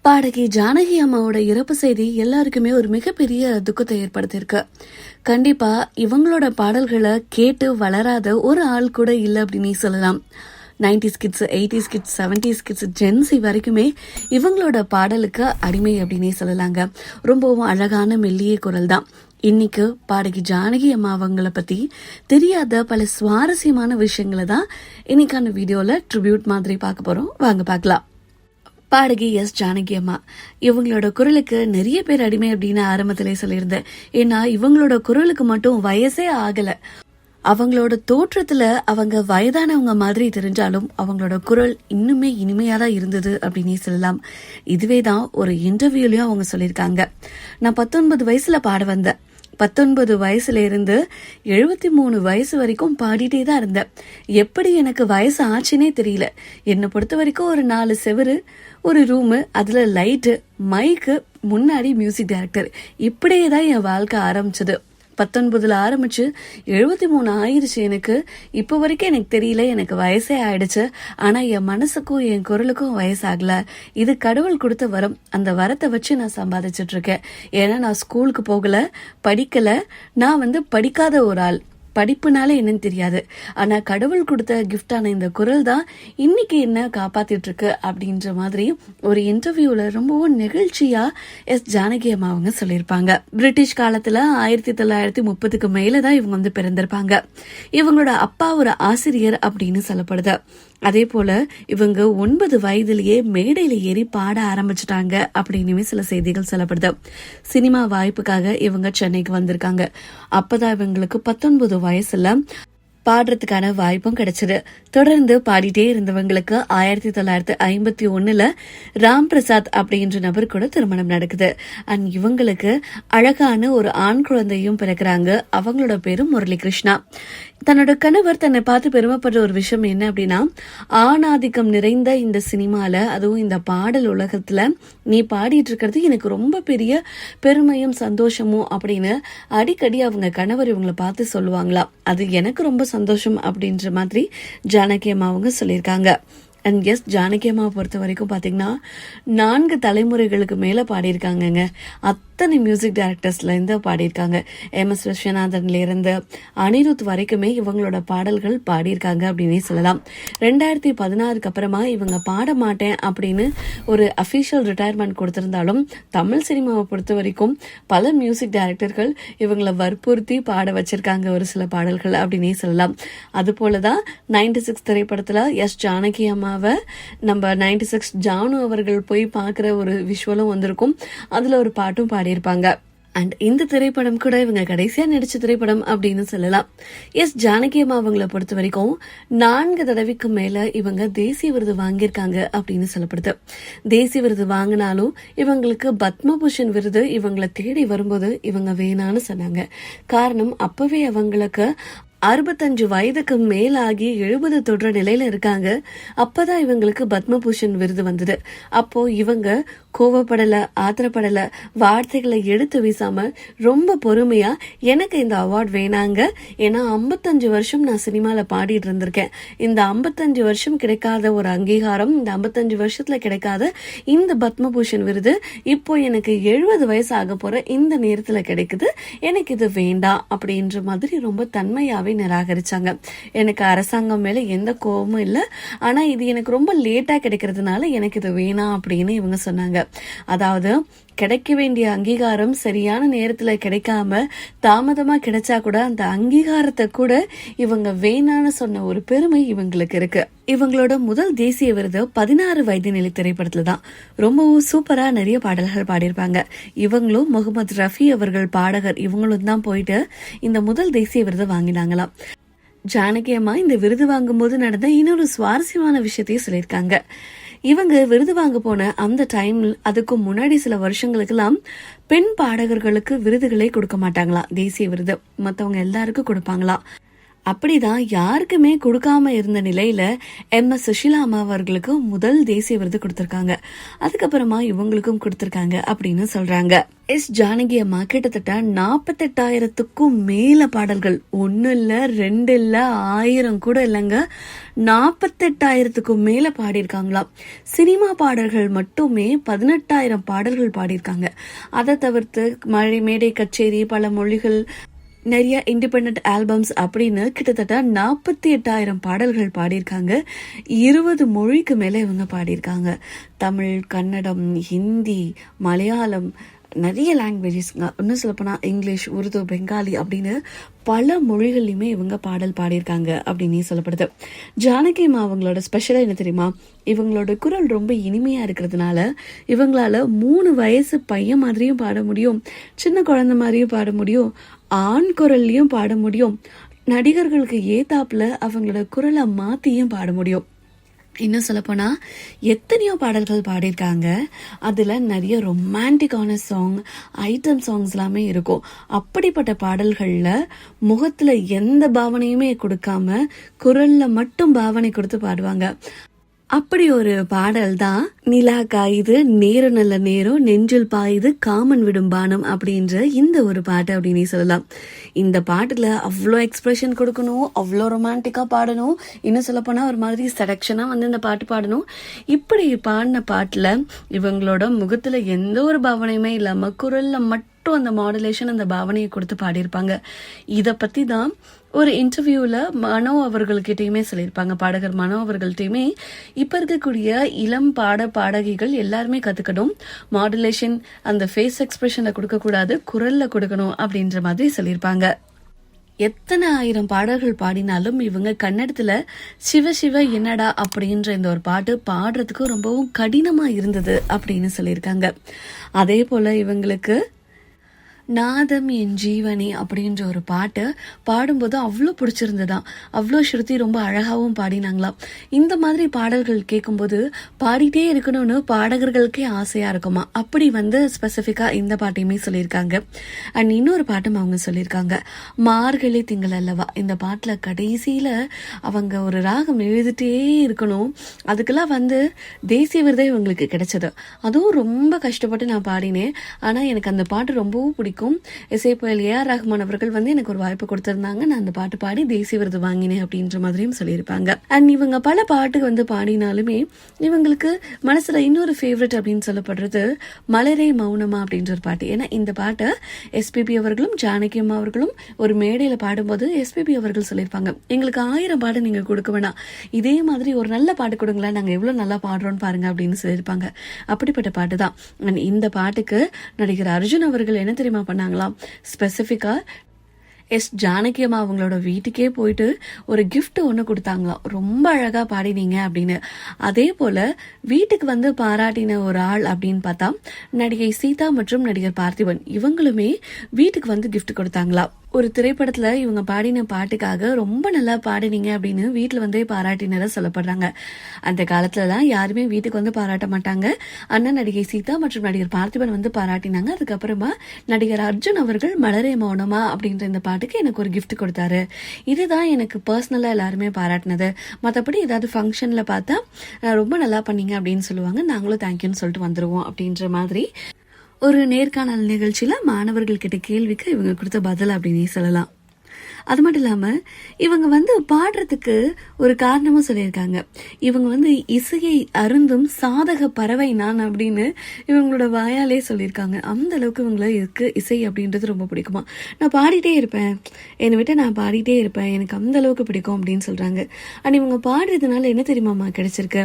பாடகி ஜானகி அம்மாவோட இறப்பு செய்தி எல்லாருக்குமே ஒரு மிகப்பெரிய துக்கத்தை ஏற்படுத்தியிருக்கு. கண்டிப்பா இவங்களோட பாடல்களை கேட்டு வளராத ஒரு ஆள் கூட இல்லை அப்படின்னு சொல்லலாம். 90s kids, 80s kids, 70s kids, gen Z வரைக்குமே இவங்களோட பாடலுக்கு அடிமை அப்படின்னே சொல்லலாங்க. ரொம்பவும் அழகான மெல்லிய குரல் தான். இன்னைக்கு பாடகி ஜானகி அம்மா அவங்கள பத்தி தெரியாத பல சுவாரஸ்யமான விஷயங்களை தான் இன்னைக்கான வீடியோல ட்ரிபியூட் மாதிரி பார்க்க போறோம். வாங்க பார்க்கலாம். பாடகி எஸ் ஜானகி அம்மா, இவங்களோட குரலுக்கு நிறைய பேர் அடிமை அப்படின்னு ஆரம்பத்திலே சொல்லியிருந்தேன். ஏன்னா இவங்களோட குரலுக்கு மட்டும் வயசே ஆகல. அவங்களோட தோற்றத்துல அவங்க வயதானவங்க மாதிரி தெரிஞ்சாலும் அவங்களோட குரல் இன்னுமே இனிமையா தான் இருந்தது அப்படின்னு சொல்லலாம். இதுவே தான் ஒரு இன்டர்வியூலயும் அவங்க சொல்லியிருக்காங்க. நான் 19 வயசுல பாட வந்தேன். 19 வயசுல இருந்து 73 வயசு வரைக்கும் பாடிட்டே தான் இருந்தேன். எப்படி எனக்கு வயசு ஆச்சுன்னே தெரியல. என்னை பொறுத்த வரைக்கும் ஒரு 4 செவரு, ஒரு ரூமு, அதுல லைட்டு, மைக்கு, முன்னாடி மியூசிக் டைரக்டர், இப்படியே தான் என் வாழ்க்கை ஆரம்பிச்சது. 19ல ஆரம்பிச்சு 73 ஆயிருச்சு. எனக்கு இப்போ வரைக்கும் எனக்கு தெரியல எனக்கு வயசே ஆயிடுச்சு. ஆனா என் மனசுக்கும் என் குரலுக்கும் வயசாகல. இது கடவுள் கொடுத்த வரம். அந்த வரத்தை வச்சு நான் சம்பாதிச்சிட்டு இருக்கேன். ஏன்னா நான் ஸ்கூலுக்கு போகல, படிக்கல. நான் படிக்காத ஒரு ஆள். படிப்புனால என்னன்னு தெரியாது. ஆனா கடவுள் கொடுத்த கிஃப்டான இந்த குரல் தான் இன்னைக்கு என்ன காப்பாத்திட்டு இருக்கு அப்படின்ற மாதிரி ஒரு இன்டர்வியூல ரொம்பவும் நெகிழ்ச்சியா எஸ் ஜானகி அம்மா அவங்க சொல்லியிருப்பாங்க. பிரிட்டிஷ் காலத்துல 1930க்கு மேலதான் இவங்க பிறந்திருப்பாங்க. இவங்களோட அப்பா ஒரு ஆசிரியர் அப்படின்னு சொல்லப்படுது. அதே போல இவங்க 9 வயதிலேயே மேடையில ஏறி பாட ஆரம்பிச்சுட்டாங்க அப்படின்னு சில செய்திகள் சொல்லப்படுது. சினிமா வாய்ப்புக்காக இவங்க சென்னைக்கு வந்திருக்காங்க. அப்பதான் இவங்களுக்கு 19 வயசுல பாடுறதுக்கான வாய்ப்பும் கிடைச்சது. தொடர்ந்து பாடிட்டே இருந்தவங்களுக்கு 1951ல ராம் பிரசாத் அப்படின்ற நபர் கூட திருமணம் நடக்குது. அண்ட் இவங்களுக்கு அழகான ஒரு ஆண் குழந்தையும் பிறக்கிறாங்க. அவங்களோட பேரு முரளி கிருஷ்ணா. தன்னோட கணவர் தன்னை பார்த்து பெருமைப்படுற ஒரு விஷயம் என்ன அப்படின்னா, ஆணாதிக்கம் நிறைந்த இந்த சினிமால, அதுவும் இந்த பாடல் உலகத்துல நீ பாடிட்டு இருக்கிறது எனக்கு ரொம்ப பெரிய பெருமையும் சந்தோஷமும் அப்படின்னு அடிக்கடி அவங்க கணவர் இவங்களை பார்த்து சொல்லுவாங்களாம். அது எனக்கு ரொம்ப சந்தோஷம் அப்படின்ற மாதிரி ஜானகி அம்மா அவங்க சொல்லியிருக்காங்க. அண்ட் எஸ் ஜானகி அம்மாவை பொறுத்த வரைக்கும் பாத்தீங்கன்னா 4 தலைமுறைகளுக்கு மேல பாடியிருக்காங்கங்க. அத்தனை மியூசிக் டைரக்டர்ஸ்ல இருந்து பாடியிருக்காங்க. MS விஸ்வநாதன்ல இருந்து அனிருத் வரைக்குமே இவங்களோட பாடல்கள் பாடியிருக்காங்க அப்படின்னே சொல்லலாம். 2016க்கு அப்புறமா இவங்க பாட மாட்டேன் அப்படின்னு ஒரு அபிஷியல் ரிட்டையர்மெண்ட் கொடுத்திருந்தாலும் தமிழ் சினிமாவை பொறுத்த வரைக்கும் பல மியூசிக் டைரக்டர்கள் இவங்களை வற்புறுத்தி பாட வச்சிருக்காங்க ஒரு சில பாடல்கள் அப்படின்னே சொல்லலாம். அது போலதான் 96 திரைப்படத்துல எஸ் ஜானகி அம்மா நம்ம 96 ஜானு அவர்கள் போய் பாக்குற ஒரு விஷுவலும் வந்திருக்கும். அதுல ஒரு பாட்டும் பாடியிருப்பாங்க. அண்ட் இந்த திரைப்படம் கூட இவங்க கடைசியா நடிச்ச திரைப்படம் அப்படின்னு சொல்லலாம். எஸ் ஜானகி அம்மா அவங்களை பொறுத்த வரைக்கும் 4 தடவைக்கு மேல இவங்க தேசிய விருது வாங்கியிருக்காங்க அப்படின்னு சொல்லப்படுது. தேசிய விருது வாங்கினாலும் இவங்களுக்கு பத்மபூஷன் விருது இவங்களை தேடி வரும்போது இவங்க வேணான்னு சொன்னாங்க. காரணம், அப்பவே அவங்களுக்கு 65 வயதுக்கு மேலாகி 70 தொற்ற நிலையில இருக்காங்க. அப்பதான் இவங்களுக்கு பத்மபூஷன் விருது வந்தது. அப்போ இவங்க கோவப்படல, ஆத்திரப்படல, வார்த்தைகளை எடுத்து வீசாம ரொம்ப பொறுமையா எனக்கு இந்த அவார்ட் வேணாங்க. ஏன்னா 55 வருஷம் நான் சினிமால பாடிட்டு இருந்திருக்கேன். இந்த 55 வருஷம் கிடைக்காத ஒரு அங்கீகாரம், இந்த 55 வருஷத்துல கிடைக்காத இந்த பத்மபூஷன் விருது இப்போ எனக்கு 70 வயசு ஆக போற இந்த நேரத்துல கிடைக்குது. எனக்கு இது வேண்டாம் அப்படின்ற மாதிரி ரொம்ப தன்மையாவே நிராகரிச்சாங்க. எனக்கு அரசாங்கம் மேல எந்த கோபமும் இல்ல. ஆனா இது எனக்கு ரொம்ப லேட்டா கிடைக்கிறதுனால எனக்கு இது வேணாம் அப்படின்னு இவங்க சொன்னாங்க. அதாவது கிடைக்க வேண்டிய அங்கீகாரம் சரியான நேரத்துல கிடைக்காம தாமதமா கிடைச்சா கூட அந்த அங்கீகாரத்தை கூட இவங்க வேணான்னு சொன்ன ஒரு பெருமை இவங்களுக்கு இருக்கு. இவங்களோட முதல் தேசிய விருது 16 வயது நிலை திரைப்படத்துல தான். ரொம்பவும் சூப்பரா நிறைய பாடல்கள் பாடியிருப்பாங்க. இவங்களும் முகமது ரஃபி அவர்கள் பாடகர், இவங்களும் தான் போயிட்டு இந்த முதல் தேசிய விருது வாங்கினாங்களாம். ஜானகி அம்மா இந்த விருது வாங்கும் போது நடந்த இன்னொரு சுவாரஸ்யமான விஷயத்தையும் சொல்லியிருக்காங்க. இவங்க விருது வாங்க போன அந்த டைம், அதுக்கு முன்னாடி சில வருஷங்களுக்கெல்லாம் பெண் பாடகர்களுக்கு விருதுகளே கொடுக்க மாட்டாங்களாம். தேசிய விருது மத்தவங்க எல்லாருக்கும் கொடுப்பாங்களாம். அப்படிதான் யாருக்குமே கொடுக்காம இருந்த நிலையில MS சுஷீலா அம்மா அவர்களுக்கு முதல் தேசிய விருது கொடுத்திருக்காங்க. அதுக்கப்புறமா இவங்களுக்கும் கொடுத்திருக்காங்க அப்படின்னு சொல்றாங்க. ஜானகி அம்மா கிட்டத்தட்ட 48,000க்கும் மேல பாடல்கள், 1 இல்ல 2 இல்ல 1000 கூட இல்லைங்க, 48,000க்கும் மேல பாடியிருக்காங்களாம். சினிமா பாடல்கள் மட்டுமே 18,000 பாடல்கள் பாடியிருக்காங்க. அதை தவிர்த்து மேடை கச்சேரி, பல மொழிகள், நிறைய இண்டிபெண்ட் ஆல்பம்ஸ் அப்படின்னு கிட்டத்தட்ட 48,000 பாடல்கள் பாடியிருக்காங்க. 20 மொழிக்கு மேல இவங்க பாடியிருக்காங்க. தமிழ், கன்னடம், ஹிந்தி, மலையாளம், நிறைய லாங்குவேஜஸ்ங்க, இன்னும் சொல்லப்போனா இங்கிலீஷ், உருது, பெங்காலி அப்படின்னு பல மொழிகள்லையுமே இவங்க பாடல் பாடியிருக்காங்க அப்படின்னு சொல்லப்படுது. ஜானகி அம்மா அவங்களோட ஸ்பெஷலாக என்ன தெரியுமா, இவங்களோட குரல் ரொம்ப இனிமையா இருக்கிறதுனால இவங்களால 3 வயசு பையன் மாதிரியும் பாட முடியும், சின்ன குழந்தை மாதிரியும் பாட முடியும், ஆண் குரல்லையும் பாட முடியும், நடிகர்களுக்கு ஏத்தாப்புல அவங்களோட குரலை மாத்தியும் பாட முடியும். இன்னும் சொல்லப்போனா எத்தனையோ பாடல்கள் பாடியிருக்காங்க. அதுல நிறைய ரொமான்டிக்கான சாங், ஐட்டம் சாங்ஸ் எல்லாமே இருக்கும். அப்படிப்பட்ட பாடல்கள்ல முகத்துல எந்த பாவனையுமே கொடுக்காம குரல்ல மட்டும் பாவனை கொடுத்து பாடுவாங்க. அப்படி ஒரு பாடல் தான் நிலா காயுது, நேரம் நல்ல நேரம், நெஞ்சில் பாயுது, காமன் விடும் பானம் அப்படின்ற இந்த ஒரு பாட்டு அப்படின்னு சொல்லலாம். இந்த பாட்டுல அவ்வளோ எக்ஸ்பிரஷன் கொடுக்கணும், அவ்வளோ ரொமான்டிக்கா பாடணும், இன்னும் சொல்ல போனா ஒரு மாதிரி செடக்ஷனா வந்து இந்த பாட்டு பாடணும். இப்படி பாடின பாட்டுல இவங்களோட முகத்துல எந்த ஒரு பாவனையுமே இல்லாம குரல்ல மட்டும் அந்த மாடுலேஷன், அந்த பாவனையை கொடுத்து பாடியிருப்பாங்க. இத பத்தி தான் ஒரு இன்டர்வியூல மனோ அவர்கள்கிட்டயுமே சொல்லியிருப்பாங்க. பாடகர் மனோ அவர்கள்ட்டையுமே இப்ப இருக்கக்கூடிய இளம் பாடகிகள் எல்லாருமே கத்துக்கணும், மாடுலேஷன் அந்த ஃபேஸ் எக்ஸ்பிரஷன்ல கொடுக்க கூடாது, குரல்ல கொடுக்கணும் அப்படின்ற மாதிரி சொல்லியிருப்பாங்க. எத்தனை 1000 பாடல்கள் பாடினாலும் இவங்க கன்னடத்துல சிவ சிவ என்னடா அப்படின்ற இந்த ஒரு பாட்டு பாடுறதுக்கு ரொம்பவும் கடினமா இருந்தது அப்படின்னு சொல்லியிருக்காங்க. அதே போல இவங்களுக்கு நாதம் என் ஜீவனி அப்படின்ற ஒரு பாட்டு பாடும்போது அவ்வளோ பிடிச்சிருந்ததாம். அவ்வளோ ஸ்ருதி ரொம்ப அழகாகவும் பாடினாங்களாம். இந்த மாதிரி பாடல்கள் கேட்கும்போது பாடிட்டே இருக்கணும்னு பாடகர்களுக்கே ஆசையா இருக்குமா. அப்படி வந்து ஸ்பெசிஃபிக்கா இந்த பாட்டையுமே சொல்லியிருக்காங்க. அண்ட் இன்னொரு பாட்டும் அவங்க சொல்லியிருக்காங்க, மார்கழி திங்கள் அல்லவா. இந்த பாட்டுல கடைசியில அவங்க ஒரு ராகம் எழுதிட்டே இருக்கணும். அதுக்கெல்லாம் வந்து தேசிய விருதே இவங்களுக்கு கிடைச்சது. அதுவும் ரொம்ப கஷ்டப்பட்டு நான் பாடினேன். ஆனா எனக்கு அந்த பாட்டு ரொம்பவும் பிடிக்கும். இசைப்புயல் AR ரஹ்மான் அவர்கள் வந்து எனக்கு ஒரு வாய்ப்பு கொடுத்திருந்தாங்க. நான் அந்த பாட்டு பாடி தேசிய விருது வாங்கினேன் அப்படின்ற மாதிரியும் சொல்லியிருப்பாங்க. அண்ட் இவங்க பல பாட்டு வந்து பாடினாலுமே இவங்களுக்கு மனசுல இன்னொரு ஃபேவரட் அப்படின்னு சொல்லப்படுறது மலரே மௌனமா அப்படின்ற ஒரு பாட்டு. ஏன்னா இந்த பாட்டை SPB அவர்களும் ஜானகி அம்மா அவர்களும் ஒரு மேடையில பாடும்போது SPB அவர்கள் சொல்லியிருப்பாங்க, எங்களுக்கு 1000 பாட்டு நீங்க கொடுக்க வேணாம், இதே மாதிரி ஒரு நல்ல பாட்டு கொடுங்களா, நாங்க எவ்வளவு நல்லா பாடுறோம்னு பாருங்க அப்படின்னு சொல்லியிருப்பாங்க. அப்படிப்பட்ட பாட்டு தான். அண்ட் இந்த பாட்டுக்கு நடிகர் அர்ஜுன் அவர்கள் என்ன தெரியுமா பண்ணாங்களாம், ஸ்பெசிஃபிக்கா ஜானகி அம்மா அவங்களோட வீட்டுக்கே போயிட்டு ஒரு கிஃப்ட் ஒன்று கொடுத்தாங்களாம், ரொம்ப அழகா பாடினீங்க அப்படின்னு. அதே போல வீட்டுக்கு வந்து பாராட்டின ஒரு ஆள் அப்படின்னு பார்த்தா நடிகை சீதா மற்றும் நடிகர் பார்த்திபன், இவங்களுமே வீட்டுக்கு வந்து கிஃப்ட் கொடுத்தாங்களாம். ஒரு திரைப்படத்துல இவங்க பாடின பாட்டுக்காக ரொம்ப நல்லா பாடினீங்க அப்படின்னு வீட்டுல வந்து பாராட்டினர சொல்லப்படுறாங்க. அந்த காலத்துலலாம் யாருமே வீட்டுக்கு வந்து பாராட்ட மாட்டாங்க. அண்ணன் நடிகை சீதா மற்றும் நடிகர் பார்த்திபன் வந்து பாராட்டினாங்க. அதுக்கப்புறமா நடிகர் அர்ஜுன் அவர்கள் மலரே மௌனமா அப்படின்ற இந்த பாட்டுக்கு எனக்கு ஒரு கிஃப்ட் கொடுத்தாரு. இதுதான் எனக்கு பர்சனலா எல்லாருமே பாராட்டினது. மற்றபடி ஏதாவது ஃபங்க்ஷன்ல பார்த்தா ரொம்ப நல்லா பண்ணீங்க அப்படின்னு சொல்லுவாங்க, நாங்களும் தேங்க்யூன்னு சொல்லிட்டு வந்துருவோம் அப்படின்ற மாதிரி ஒரு நேர்காணல் நிகழ்ச்சியில மாணவர்கள் கிட்ட கேள்விக்கு இவங்க கொடுத்த பதில் அப்படின்னு சொல்லலாம். அது மட்டும் இல்லாம இவங்க வந்து பாடுறதுக்கு ஒரு காரணமும் சொல்லியிருக்காங்க. இவங்க வந்து இசையை அருந்தும் சாதக பறவை நான் அப்படின்னு இவங்களோட வாயாலே சொல்லியிருக்காங்க. அந்த அளவுக்கு இவங்களுக்கு இசை அப்படின்றது ரொம்ப பிடிக்குமா. நான் பாடிட்டே இருப்பேன், என்னை விட்டு நான் பாடிட்டே இருப்பேன், எனக்கு அந்த அளவுக்கு பிடிக்கும் அப்படின்னு சொல்றாங்க. அண்ட் இவங்க பாடுறதுனால என்ன தெரியுமாமா கிடைச்சிருக்கு,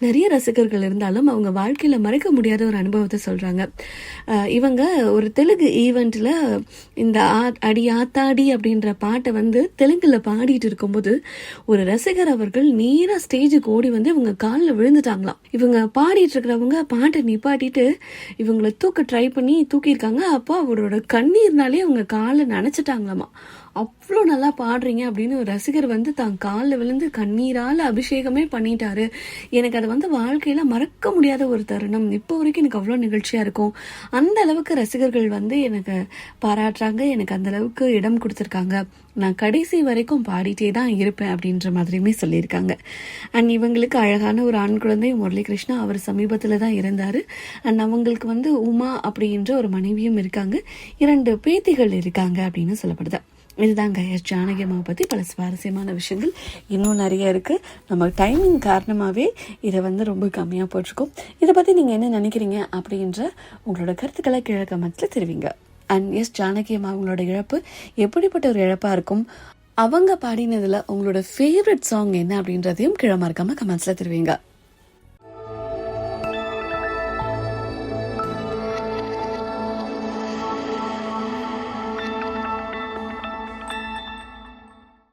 நிறைய ரசிகர்கள் இருந்தாலும் அவங்க வாழ்க்கையில மறக்க முடியாத ஒரு அனுபவத்தை சொல்றாங்க. இவங்க ஒரு தெலுங்கு ஈவெண்ட்ல இந்த அடி ஆத்தாடி அப்படின்ற பாட்டை வந்து தெலுங்குல பாடிட்டு இருக்கும்போது ஒரு ரசிகர் அவர்கள் நேரா ஸ்டேஜுக்கு ஓடி வந்து இவங்க காலில் விழுந்துட்டாங்களாம். இவங்க பாடிட்டு இருக்கிறவங்க பாட்டை நிப்பாட்டிட்டு இவங்களை தூக்க ட்ரை பண்ணி தூக்கியிருக்காங்க. அப்போ அவரோட கண்ணீர்னாலே அவங்க காலை நனைச்சிட்டாங்களாமா. அவ்வளோ நல்லா பாடுறீங்க அப்படின்னு ஒரு ரசிகர் வந்து தான் காலில் விழுந்து கண்ணீரால் அபிஷேகமே பண்ணிட்டாரு. எனக்கு அது வந்து வாழ்க்கையில மறக்க முடியாத ஒரு தருணம். இப்போ வரைக்கும் எனக்கு அவ்வளோ நிகழ்ச்சியா இருக்கும். அந்த அளவுக்கு ரசிகர்கள் வந்து எனக்கு பாராட்டுறாங்க, எனக்கு அந்த அளவுக்கு இடம் கொடுத்துருக்காங்க. நான் கடைசி வரைக்கும் பாடிட்டே தான் இருப்பேன் அப்படின்ற மாதிரியுமே சொல்லியிருக்காங்க. அண்ட் இவங்களுக்கு அழகான ஒரு ஆண் குழந்தை முரளிகிருஷ்ணா, அவர் சமீபத்தில் தான் இருந்தார். அண்ட் அவங்களுக்கு வந்து உமா அப்படின்ற ஒரு மனைவியும் இருக்காங்க, 2 பேத்திகள் இருக்காங்க அப்படின்னு சொல்லப்படுது. இதுதாங்க எஸ் ஜானகி அம்மாவை பற்றி பல சுவாரஸ்யமான விஷயங்கள் இன்னும் நிறைய இருக்குது. நம்ம டைமிங் காரணமாகவே இதை வந்து ரொம்ப கம்மியாக போட்டிருக்கோம். இதை பற்றி நீங்கள் என்ன நினைக்கிறீங்க அப்படின்ற உங்களோட கருத்துக்களை கீழே கமெண்ட்ஸில் தெரிவிங்க. அண்ட் எஸ் ஜானகி அம்மா அவங்களோட இழப்பு எப்படிப்பட்ட ஒரு இழப்பாக இருக்கும், அவங்க பாடினதில் உங்களோட ஃபேவரட் சாங் என்ன அப்படின்றதையும் கீழே மறக்காமல் கமெண்ட்ஸில் தெரிவிங்க.